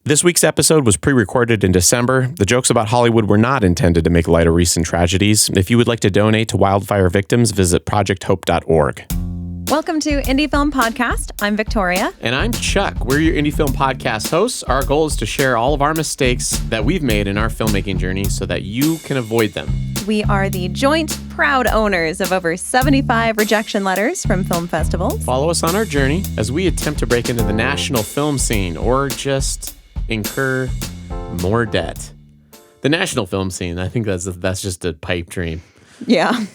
This week's episode was pre-recorded in December. The jokes about Hollywood were not intended to make light of recent tragedies. If you would like to donate to wildfire victims, visit projecthope.org. Welcome to Indie Film Podcast. I'm Victoria. And I'm Chuck. We're your Indie Film Podcast hosts. Our goal is to share all of our mistakes that we've made in our filmmaking journey so that you can avoid them. We are the joint, proud owners of over 75 rejection letters from film festivals. Follow us on our journey as we attempt to break into the national film scene or just incur more debt. The national film scene, I think that's just a pipe dream. Yeah.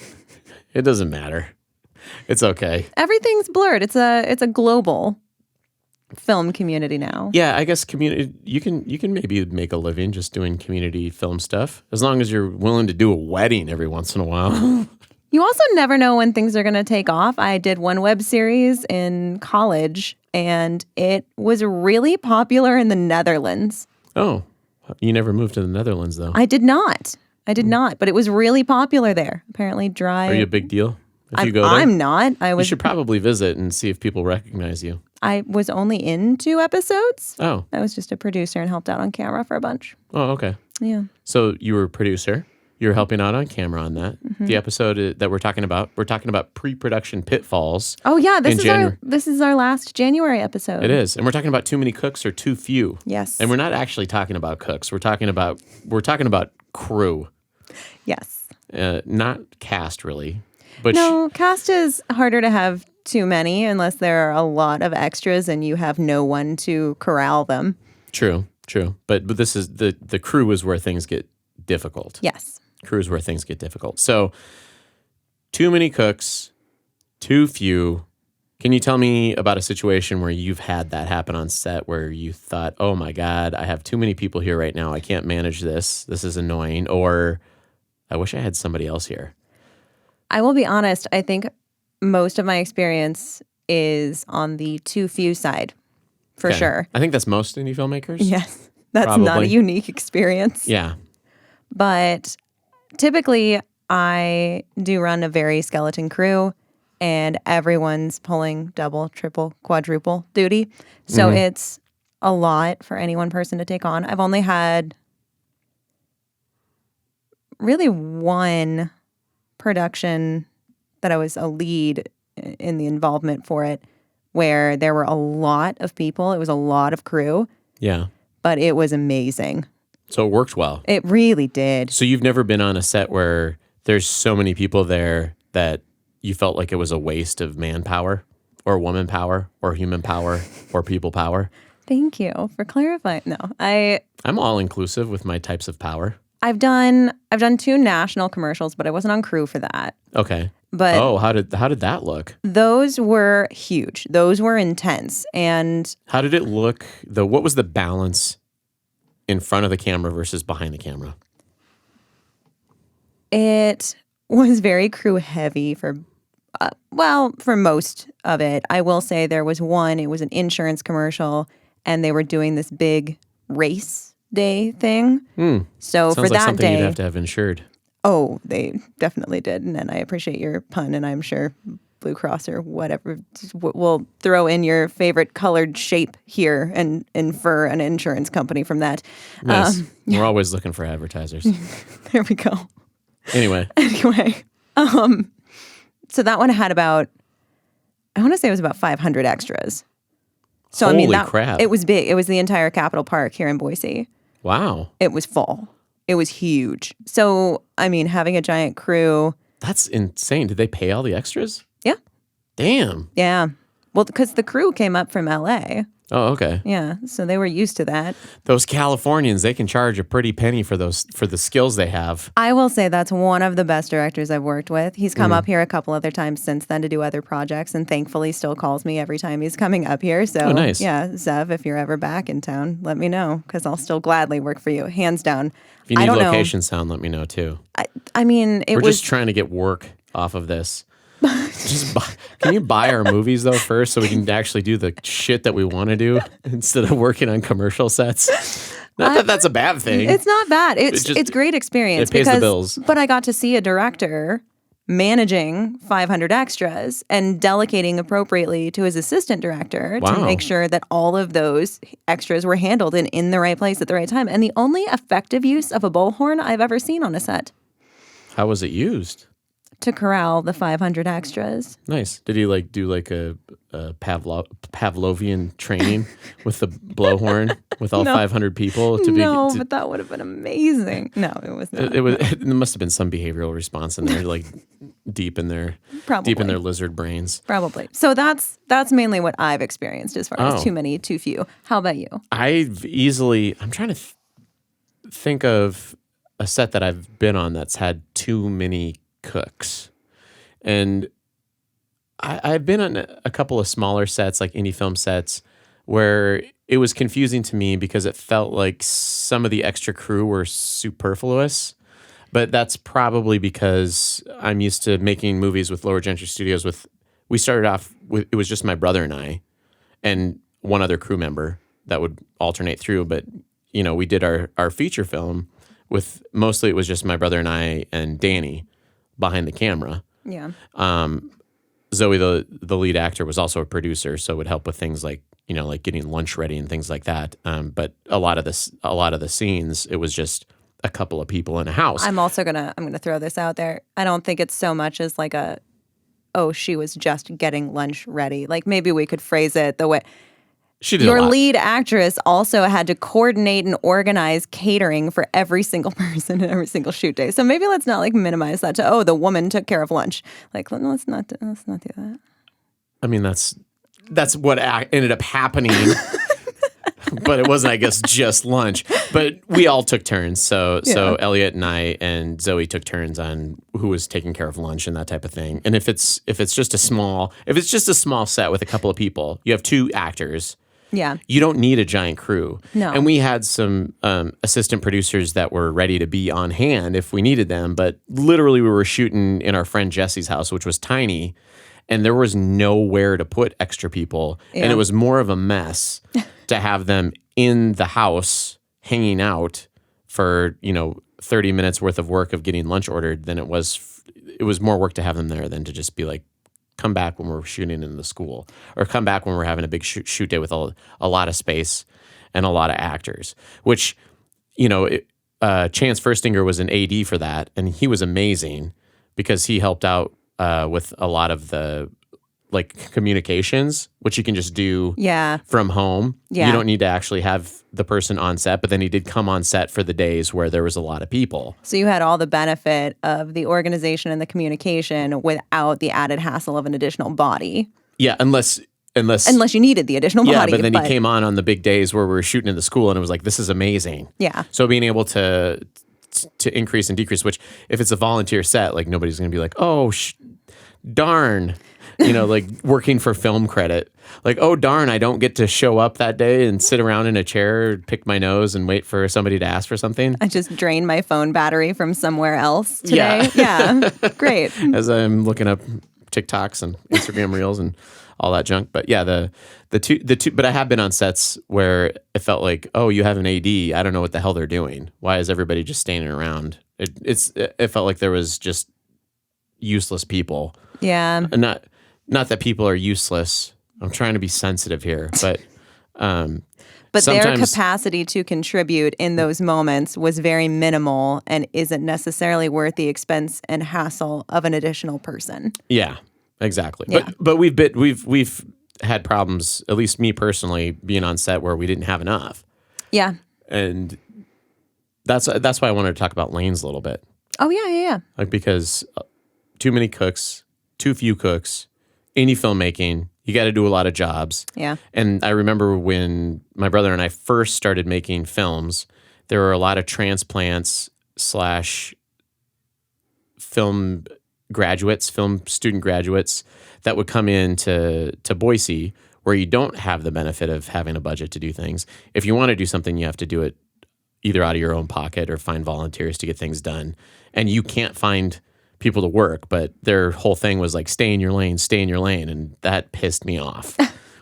It doesn't matter. It's okay. Everything's blurred. It's a global film community now. Yeah, I guess community. You can maybe make a living just doing community film stuff as long as you're willing to do a wedding every once in a while. You also never know when things are going to take off. I did one web series in college, and it was really popular in the Netherlands. Oh, you never moved to the Netherlands, though. I did not, but it was really popular there. Apparently dry. Are you a big deal if you go there? I'm not. You should probably visit and see if people recognize you. I was only in 2 episodes. Oh. I was just a producer and helped out on camera for a bunch. Oh, okay. Yeah. So you were a producer. You were helping out on camera on that. Mm-hmm. The episode that we're talking about pre-production pitfalls. Oh, yeah. This is our last January episode. It is. And we're talking about too many cooks or too few. Yes. And we're not actually talking about cooks. We're talking about crew. Yes. Not cast, really. But no, cast is harder to have too many unless there are a lot of extras and you have no one to corral them. True. But this is the crew is where things get difficult. Yes. Crew is where things get difficult. So, too many cooks, too few. Can you tell me about a situation where you've had that happen on set where you thought, oh my God, I have too many people here right now. I can't manage this. This is annoying. Or I wish I had somebody else here. I will be honest. I think most of my experience is on the too few side, for sure. I think that's most indie filmmakers. Yes. That's Probably. Not a unique experience. Yeah. But typically, I do run a very skeleton crew, and everyone's pulling double, triple, quadruple duty. So it's a lot for any one person to take on. I've only had really one production that I was a lead in the involvement for it, where there were a lot of people. It was a lot of crew. Yeah. But it was amazing. So it worked well. It really did. So you've never been on a set where there's so many people there that you felt like it was a waste of manpower or woman power or human power or people power? Thank you for clarifying. No, I'm all inclusive with my types of power. I've done 2 national commercials, but I wasn't on crew for that. Okay. But how did that look? Those were huge. Those were intense. And how did it look? What was the balance in front of the camera versus behind the camera? It was very crew heavy for most of it. I will say there was one, it was an insurance commercial, and they were doing this big race day thing. So Sounds for like that something day, you'd have to have insured. Oh, they definitely did. And I appreciate your pun, and I'm sure Blue Cross or whatever will throw in your favorite colored shape here and infer an insurance company from that. Nice. We're always looking for advertisers. There we go. Anyway. So that one had I want to say it was about 500 extras. So Holy crap. It was big. It was the entire Capitol Park here in Boise. Wow. It was full. It was huge. So, having a giant crew. That's insane. Did they pay all the extras? Yeah. Damn. Yeah. Well, because the crew came up from LA. Oh, okay. Yeah. So they were used to that. Those Californians, they can charge a pretty penny for the skills they have. I will say that's one of the best directors I've worked with. He's come up here a couple other times since then to do other projects, and thankfully still calls me every time he's coming up here. So, nice. Yeah, Zev, if you're ever back in town, let me know, because I'll still gladly work for you, hands down. If you need location sound, let me know too. We're just trying to get work off of this. Can you buy our movies though first so we can actually do the shit that we want to do instead of working on commercial sets? Not that that's a bad thing. It's not bad. It's great experience. It pays the bills. But I got to see a director managing 500 extras and delegating appropriately to his assistant director to Wow. make sure that all of those extras were handled and in the right place at the right time. And the only effective use of a bullhorn I've ever seen on a set How was it used? to corral the 500 extras. Nice. Did he like do like a Pavlovian training with the blowhorn with all No. 500 people to No, be? but that would have been amazing. No, it was not. There must have been some behavioral response in there, like deep in their Probably. lizard brains. Probably. So that's mainly what I've experienced as far as Oh. too many, too few. How about you? I'm trying to think of a set that I've been on that's had too many cooks. And I've been on a couple of smaller sets, like indie film sets, where it was confusing to me because it felt like some of the extra crew were superfluous. But that's probably because I'm used to making movies with lower gentry studios. We started off with, it was just my brother and I and one other crew member that would alternate through. But, we did our feature film with, mostly it was just my brother and I and Danny behind the camera. Yeah. Zoe, the lead actor, was also a producer, so would help with things like like getting lunch ready and things like that. But a lot of the scenes, it was just a couple of people in a house. I'm gonna throw this out there. I don't think it's so much as like she was just getting lunch ready. Like maybe we could phrase it the way She did your a lot. lead actress also had to coordinate and organize catering for every single person and every single shoot day. So maybe let's not like minimize that to the woman took care of lunch. Like let's not do that. I mean, that's what ended up happening. But it wasn't, I guess, just lunch. But we all took turns. So Elliot and I and Zoe took turns on who was taking care of lunch and that type of thing. And if it's just a small set with a couple of people, you have 2 actors. Yeah. You don't need a giant crew. No. And we had some assistant producers that were ready to be on hand if we needed them. But literally, we were shooting in our friend Jesse's house, which was tiny, and there was nowhere to put extra people. Yeah. And it was more of a mess to have them in the house hanging out for 30 minutes worth of work of getting lunch ordered than it was more work to have them there than to just be like, come back when we're shooting in the school, or come back when we're having a big shoot day with a lot of space and a lot of actors, which, Chance Furstinger was an AD for that. And he was amazing because he helped out with a lot of the communications, which you can just do from home. Yeah. You don't need to actually have the person on set, but then he did come on set for the days where there was a lot of people. So you had all the benefit of the organization and the communication without the added hassle of an additional body. Yeah, unless you needed the additional body. Yeah, but then he came on the big days where we were shooting in the school, and it was like, this is amazing. Yeah. So being able to increase and decrease, which if it's a volunteer set, like nobody's going to be like, darn, like working for film credit. Like, oh, darn, I don't get to show up that day and sit around in a chair, pick my nose, and wait for somebody to ask for something. I just drained my phone battery from somewhere else today. Yeah. Great. As I'm looking up TikToks and Instagram Reels and all that junk. But yeah, the two, but I have been on sets where it felt like, oh, you have an AD. I don't know what the hell they're doing. Why is everybody just standing around? It felt like there was just useless people. Yeah. And not that people are useless. I'm trying to be sensitive here, but their capacity to contribute in those moments was very minimal and isn't necessarily worth the expense and hassle of an additional person. Yeah, exactly. Yeah. But we've had problems, at least me personally, being on set where we didn't have enough. Yeah. And that's why I wanted to talk about lanes a little bit. Oh yeah. Like, because too many cooks, too few cooks, indie filmmaking, you got to do a lot of jobs. Yeah. And I remember when my brother and I first started making films, there were a lot of transplants / film student graduates that would come in to Boise, where you don't have the benefit of having a budget to do things. If you want to do something, you have to do it either out of your own pocket or find volunteers to get things done. And you can't find people to work, but their whole thing was like, stay in your lane. And that pissed me off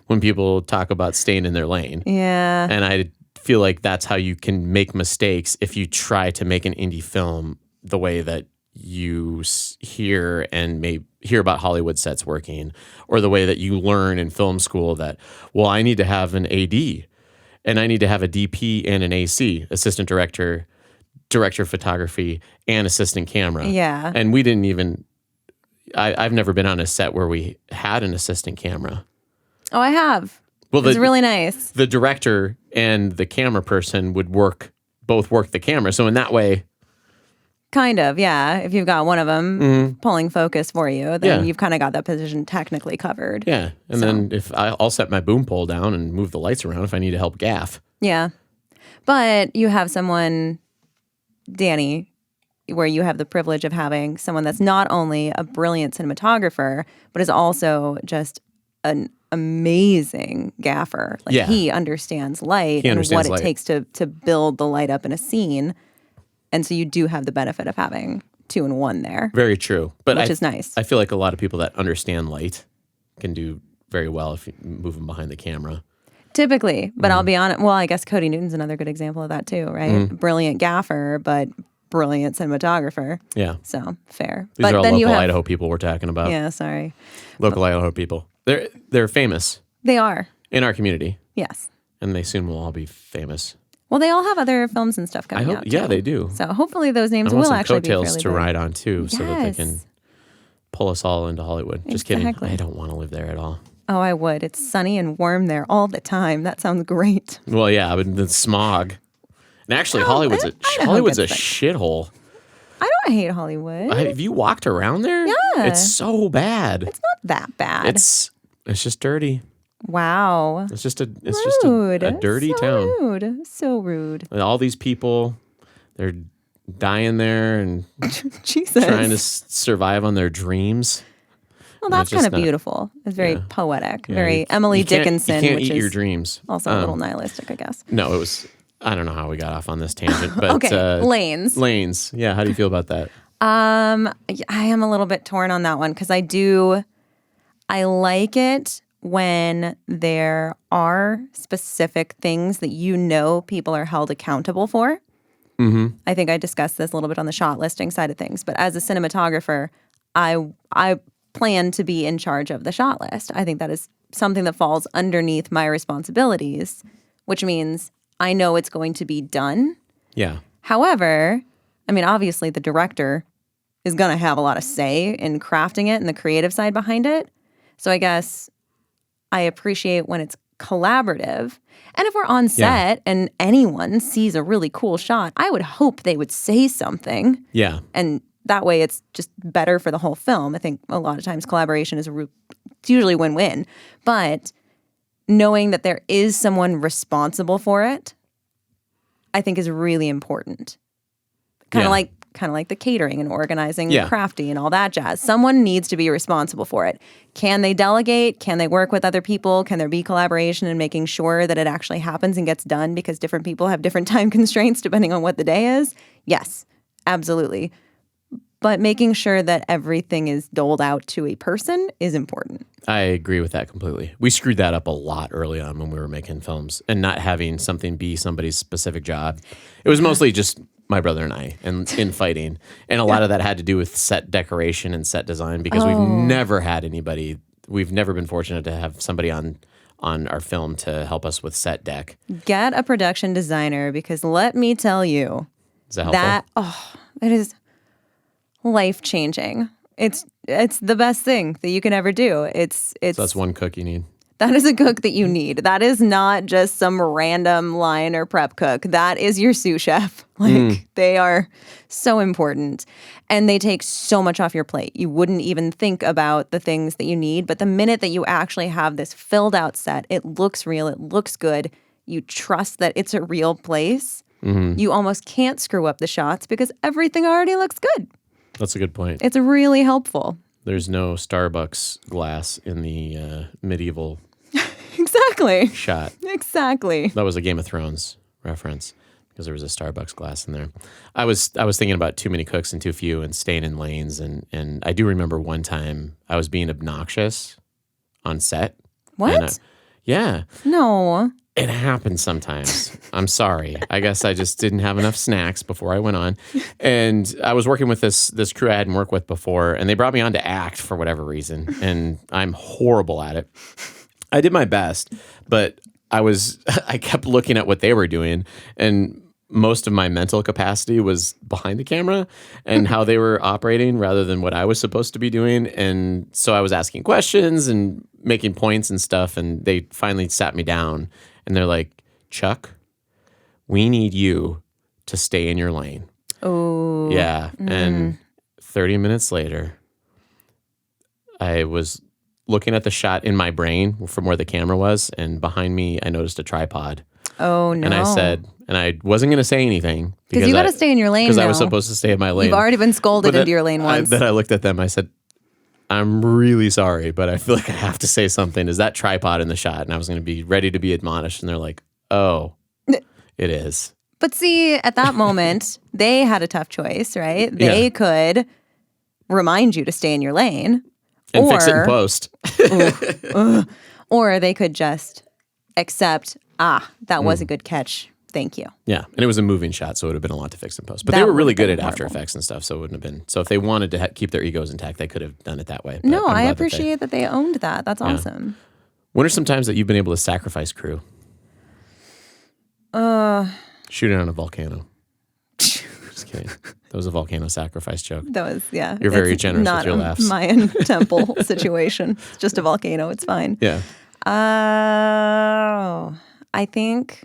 when people talk about staying in their lane. Yeah. And I feel like that's how you can make mistakes if you try to make an indie film the way that you hear and may hear about Hollywood sets working, or the way that you learn in film school that, well, I need to have an AD and I need to have a DP and an AC, assistant director, director of photography, and assistant camera. Yeah. And we didn't even, I've never been on a set where we had an assistant camera. Oh, I have. Well, It's really nice. The director and the camera person would both work the camera. So in that way, Kind of, yeah. If you've got one of them pulling focus for you, then Yeah. you've kind of got that position technically covered. yeah. And then if I'll set my boom pole down and move the lights around if I need to help gaff. Yeah. But you have someone, Danny, where you have the privilege of having someone that's not only a brilliant cinematographer, but is also just an amazing gaffer. Like Yeah. he understands light and understands what light. it takes to build the light up in a scene. And so you do have the benefit of having 2 in 1 there, Very true. But which is nice. I feel like a lot of people that understand light can do very well if you move them behind the camera. Typically, but I'll be honest. Well, I guess Cody Newton's another good example of that too, right? Brilliant gaffer, but brilliant cinematographer. Yeah. So fair. These but are all then local you have, Idaho people we're talking about. Yeah, sorry. Local Idaho people. They're famous They are. in our community, Yes. and they soon will all be famous. Well, they all have other films and stuff I coming hope. out. Yeah, too. they do. So hopefully those names I want will some actually be coattails fairly to big. ride on too, so that they can Yes. pull us all into Hollywood. Just kidding. Exactly. I don't want to live there at all. Oh, I would. It's sunny and warm there all the time. That sounds great. Well, yeah, but the smog. And actually, Well, Hollywood's Idaho a gets shithole. I don't hate Hollywood. Have you walked around there? Yeah. It's so bad. It's not that bad. It's just dirty. wow. It's just a Rude. dirty so town. Rude. So rude. And all these people, they're dying there and Jesus. trying to survive on their dreams. Well, And that's it's just kind of not- beautiful. It's very yeah. poetic, Yeah, very you- Emily you can't- Dickinson, You can't which eat your is dreams. also a little nihilistic, I guess. No, it was. I don't know how we got off on this tangent, but Okay, lanes. Lanes. Yeah, how do you feel about that? I am a little bit torn on that one because I like it when there are specific things that you know people are held accountable for. Mm-hmm. I think I discussed this a little bit on the shot listing side of things, but as a cinematographer, I plan to be in charge of the shot list. I think that is something that falls underneath my responsibilities, which means I know it's going to be done. Yeah. However, I mean, obviously the director is going to have a lot of say in crafting it and the creative side behind it. So I guess I appreciate when it's collaborative. And if we're on set and anyone sees a really cool shot, I would hope they would say something. Yeah. And that way it's just better for the whole film. I think a lot of times collaboration is it's usually win-win. But knowing that there is someone responsible for it, I think is really important. Kind of like the catering and organizing and crafty and all that jazz. Someone needs to be responsible for it. Can they delegate? Can they work with other people? Can there be collaboration in making sure that it actually happens and gets done because different people have different time constraints depending on what the day is? Yes, absolutely. But making sure that everything is doled out to a person is important. I agree with that completely. We screwed that up a lot early on when we were making films and not having something be somebody's specific job. It was mostly just my brother and I and in fighting. And a lot of that had to do with set decoration and set design because we've never had anybody, we've never been fortunate to have somebody on our film to help us with set deck. Get a production designer because let me tell you, Is that helpful? it is life-changing. It's the best thing that you can ever do. It's So that's one cook you need. That is a cook that you need. That is not just some random line or prep cook. That is your sous chef. They are so important. And they take so much off your plate. You wouldn't even think about the things that you need. But the minute that you actually have this filled out set, it looks real, it looks good. You trust that it's a real place. You almost can't screw up the shots because everything already looks good. That's a good point. It's really helpful. There's no Starbucks glass in the medieval Exactly. shot. Exactly. That was a Game of Thrones reference because there was a Starbucks glass in there. I was thinking about too many cooks and too few and staying in lanes. And I do remember one time I was being obnoxious on set. What? Yeah. No. It happens sometimes. I'm sorry. I guess I just didn't have enough snacks before I went on. And I was working with this crew I hadn't worked with before, and they brought me on to act for whatever reason. And I'm horrible at it. I did my best, but I kept looking at what they were doing, and most of my mental capacity was behind the camera and how they were operating rather than what I was supposed to be doing. And so I was asking questions and making points and stuff. And they finally sat me down and they're like, Chuck, we need you to stay in your lane. Oh. Yeah. And 30 minutes later, I was looking at the shot in my brain from where the camera was. And behind me, I noticed a tripod. Oh, no. And I said, and I wasn't going to say anything. Because you got to stay in your lane Because now. I was supposed to stay in my lane. You've already been scolded into your lane once. Then I looked at them. I said, I'm really sorry, but I feel like I have to say something. Is that tripod in the shot? And I was going to be ready to be admonished. And they're like, oh, it is. But see, at that moment, they had a tough choice, right? They could remind you to stay in your lane. And fix it in post. Or they could just accept, that was a good catch. Thank you. Yeah. And it was a moving shot, so it would have been a lot to fix in post. But they were really good at After Effects and stuff, so it wouldn't have been. So if they wanted to keep their egos intact, they could have done it that way. But no, I appreciate that they owned that. That's awesome. When are some times that you've been able to sacrifice crew? Shooting on a volcano. Just kidding. That was a volcano sacrifice joke. That was, yeah. You're very generous with your laughs. Not a Mayan temple situation. It's just a volcano. It's fine. Yeah. I think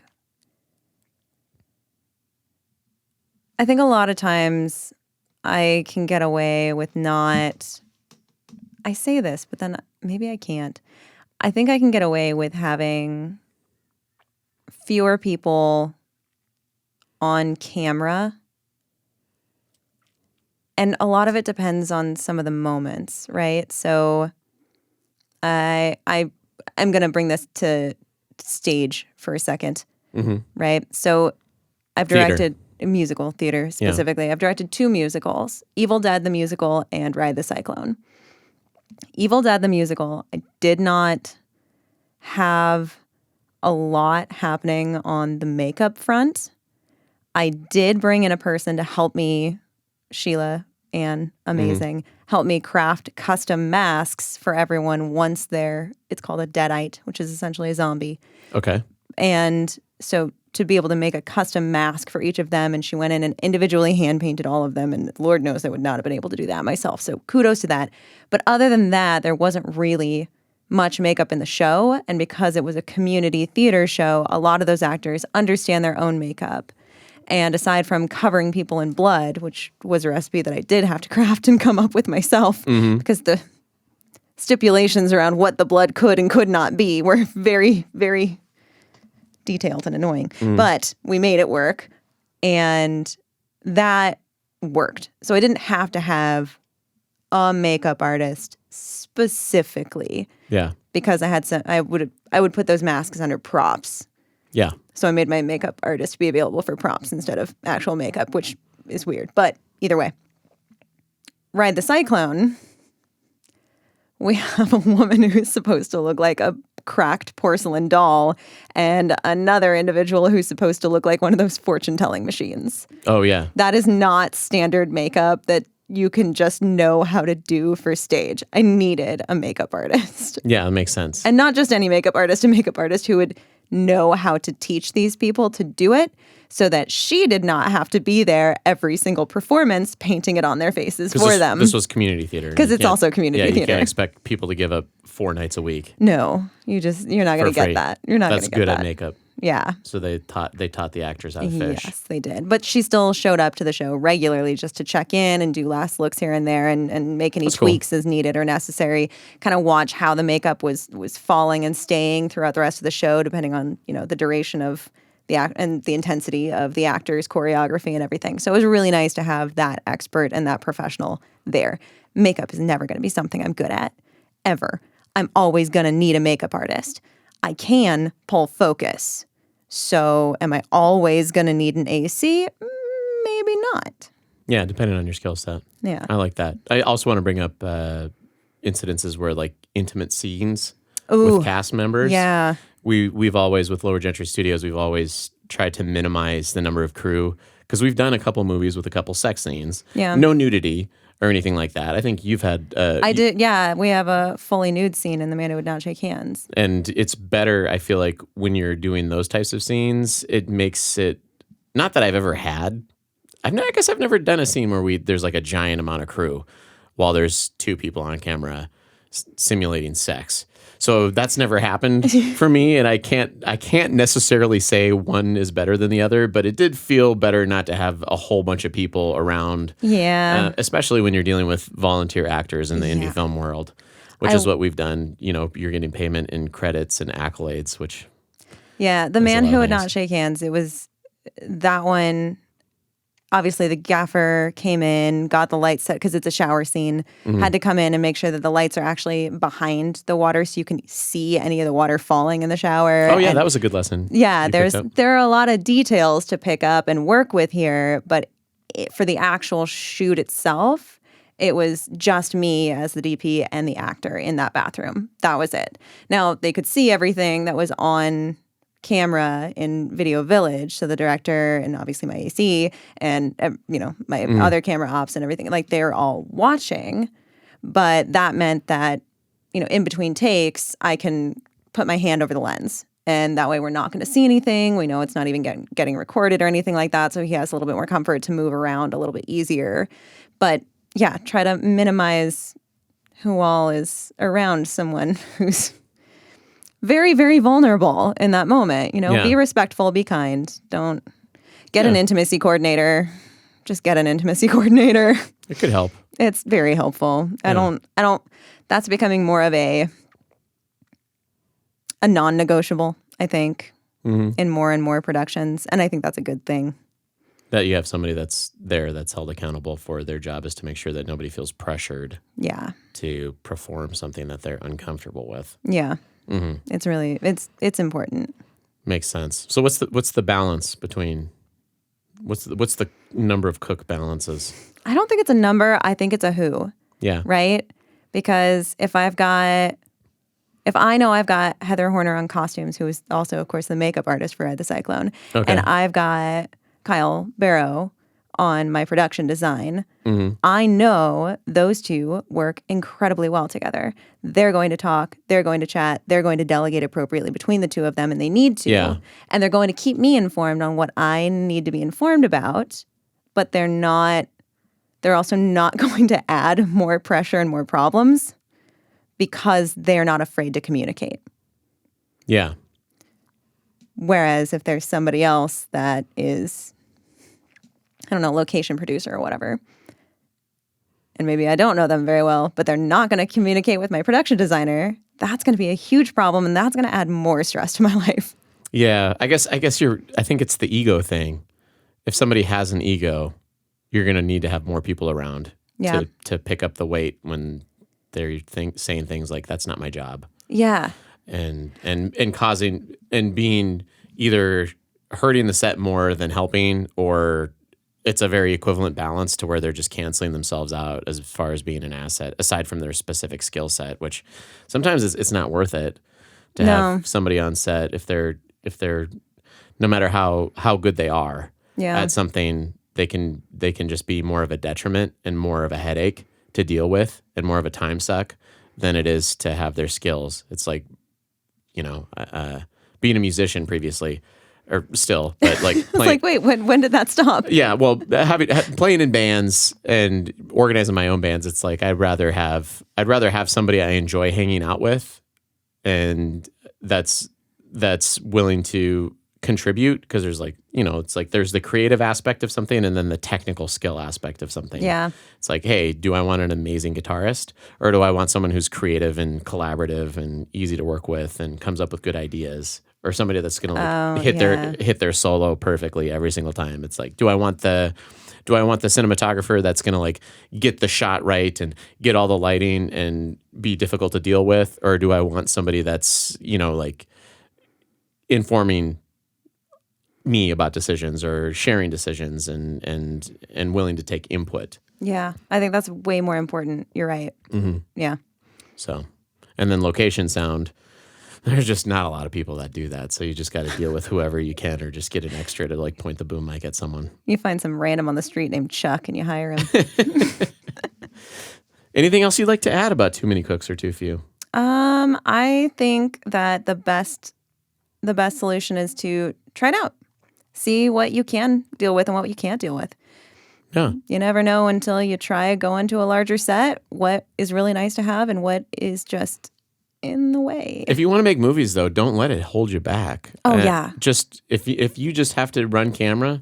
a lot of times I can get away with not, I say this, but then maybe I can't. I think I can get away with having fewer people on camera. And a lot of it depends on some of the moments, right? So I'm going to bring this to stage for a second, right? So I've directed musical theater specifically. Yeah. I've directed 2 musicals, Evil Dead the musical and Ride the Cyclone. Evil Dead the musical, I did not have a lot happening on the makeup front. I did bring in a person to help me, Sheila Ann, amazing, help me craft custom masks for everyone once it's called a deadite, which is essentially a zombie. Okay. And so to be able to make a custom mask for each of them, and she went in and individually hand-painted all of them, and Lord knows I would not have been able to do that myself, so kudos to that. But other than that, there wasn't really much makeup in the show, and because it was a community theater show, a lot of those actors understand their own makeup. And aside from covering people in blood, which was a recipe that I did have to craft and come up with myself, because the stipulations around what the blood could and could not be were very, very detailed and annoying. But we made it work, and that worked. So I didn't have to have a makeup artist specifically. Yeah. Because I would put those masks under props. Yeah. So I made my makeup artist be available for prompts instead of actual makeup, which is weird. But either way, Ride the Cyclone, we have a woman who's supposed to look like a cracked porcelain doll and another individual who's supposed to look like one of those fortune-telling machines. Oh, yeah. That is not standard makeup that you can just know how to do for stage. I needed a makeup artist. Yeah, that makes sense. And not just any makeup artist, a makeup artist who would know how to teach these people to do it so that she did not have to be there every single performance painting it on their faces for them. This was community theater. Because it's also community theater. You can't expect people to give up 4 nights a week. No, you're not going to get that. You're not going to get that. That's good at makeup. Yeah. So they taught the actors how to fish. Yes, they did. But she still showed up to the show regularly just to check in and do last looks here and there and make any tweaks as needed or necessary. Kind of watch how the makeup was falling and staying throughout the rest of the show, depending on the duration of the act and the intensity of the actors' choreography and everything. So it was really nice to have that expert and that professional there. Makeup is never going to be something I'm good at, ever. I'm always going to need a makeup artist. I can pull focus. So am I always going to need an AC? Maybe not. Yeah, depending on your skill set. Yeah. I like that. I also want to bring up incidences where like intimate scenes Ooh, with cast members. yeah. We've always, with Lower Gentry Studios, we've always tried to minimize the number of crew because we've done a couple movies with a couple sex scenes. Yeah. No nudity or anything like that. I think you've had. I did. Yeah, we have a fully nude scene in The Man Who Would Not Shake Hands. And it's better, I feel like, when you're doing those types of scenes, it makes it, not that I've ever had, I guess I've never done a scene where there's like a giant amount of crew while there's two people on camera simulating sex. So that's never happened for me, and I can't necessarily say one is better than the other, but it did feel better not to have a whole bunch of people around. Yeah. Especially when you're dealing with volunteer actors in the indie film world, which is what we've done. You know, you're getting payment in credits and accolades, which yeah, The Man Who Would Not Shake Hands, it was that one. Obviously, the gaffer came in, got the lights set because it's a shower scene, had to come in and make sure that the lights are actually behind the water so you can see any of the water falling in the shower. Oh, yeah, that was a good lesson. Yeah, there are a lot of details to pick up and work with here, but for the actual shoot itself, it was just me as the DP and the actor in that bathroom. That was it. Now, they could see everything that was on camera in Video Village, so the director and obviously my AC and my other camera ops and everything, like they're all watching, but that meant that in between takes I can put my hand over the lens, and that way we're not going to see anything. We know it's not even getting recorded or anything like that, so he has a little bit more comfort to move around a little bit easier. But yeah, try to minimize who all is around someone who's very, very vulnerable in that moment. Be respectful, be kind. Don't get an intimacy coordinator. Just get an intimacy coordinator. It could help. It's very helpful. I don't, that's becoming more of a non-negotiable, I think, in more and more productions. And I think that's a good thing. That you have somebody that's there that's held accountable for their job is to make sure that nobody feels pressured to perform something that they're uncomfortable with. Yeah. It's really it's important. Makes sense. So what's the balance between what's the number of cook balances? I don't think it's a number. I think it's a who. Yeah. Right? Because if I know I've got Heather Horner on costumes, who is also, of course, the makeup artist for Ed the Cyclone, and I've got Kyle Barrow on my production design, I know those two work incredibly well together. They're going to talk, they're going to chat, they're going to delegate appropriately between the two of them, and they need to. Yeah. And they're going to keep me informed on what I need to be informed about, but they're also not going to add more pressure and more problems because they're not afraid to communicate. Yeah. Whereas if there's somebody else that is, I don't know, location producer or whatever, and maybe I don't know them very well, but they're not going to communicate with my production designer, that's going to be a huge problem, and that's going to add more stress to my life. Yeah, I guess I think it's the ego thing. If somebody has an ego, you're going to need to have more people around to pick up the weight when they're saying things like, that's not my job. Yeah. And causing and being either hurting the set more than helping, or it's a very equivalent balance to where they're just canceling themselves out as far as being an asset, aside from their specific skill set, which sometimes it's not worth it to have somebody on set if they're no matter how good they are at something, they can just be more of a detriment and more of a headache to deal with and more of a time suck than it is to have their skills. It's like, being a musician previously, or still, but like it's like, wait, when did that stop? Yeah, well, playing in bands and organizing my own bands, it's like I'd rather have somebody I enjoy hanging out with, and that's willing to contribute, because there's like, it's like there's the creative aspect of something and then the technical skill aspect of something. Yeah. It's like, hey, do I want an amazing guitarist, or do I want someone who's creative and collaborative and easy to work with and comes up with good ideas, or somebody that's going to hit their solo perfectly every single time? It's like, do I want the cinematographer that's going to like get the shot right and get all the lighting and be difficult to deal with, or do I want somebody that's, like informing me about decisions or sharing decisions and willing to take input? Yeah, I think that's way more important. You're right. Mm-hmm. Yeah. So, and then location sound. There's just not a lot of people that do that. So you just got to deal with whoever you can or just get an extra to like point the boom mic at someone. You find some random on the street named Chuck and you hire him. Anything else you'd like to add about Too Many Cooks or Too Few? I think that the best solution is to try it out. See what you can deal with and what you can't deal with. Yeah. You never know until you try going to a larger set what is really nice to have and what is just in the way. If you want to make movies, though, don't let it hold you back. Oh, yeah. Just if you just have to run camera.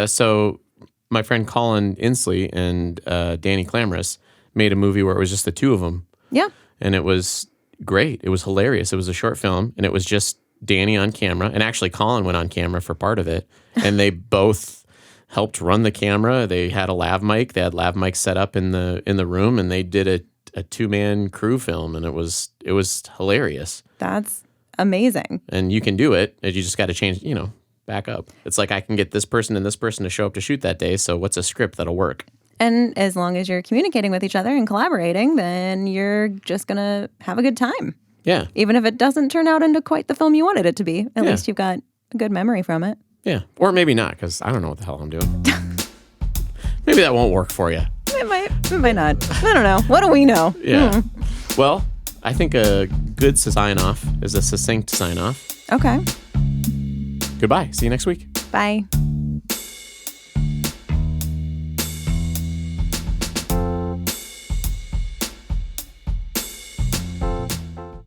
So my friend Colin Inslee and Danny Clamorous made a movie where it was just the two of them. Yeah. And it was great. It was hilarious. It was a short film, and it was just Danny on camera. And actually, Colin went on camera for part of it. And they both helped run the camera. They had a lav mic. They had lav mics set up in the room, and they did a two-man crew film, and it was hilarious. That's amazing. And you can do it. You just got to change, back up. It's like I can get this person and this person to show up to shoot that day. So what's a script that'll work? And as long as you're communicating with each other and collaborating, then you're just going to have a good time. Yeah. Even if it doesn't turn out into quite the film you wanted it to be, at least you've got a good memory from it. Yeah. Or maybe not, because I don't know what the hell I'm doing. Maybe that won't work for you. It might not. I don't know. What do we know? Yeah. Well, I think a good sign off is a succinct sign off. Okay. Goodbye. See you next week. Bye.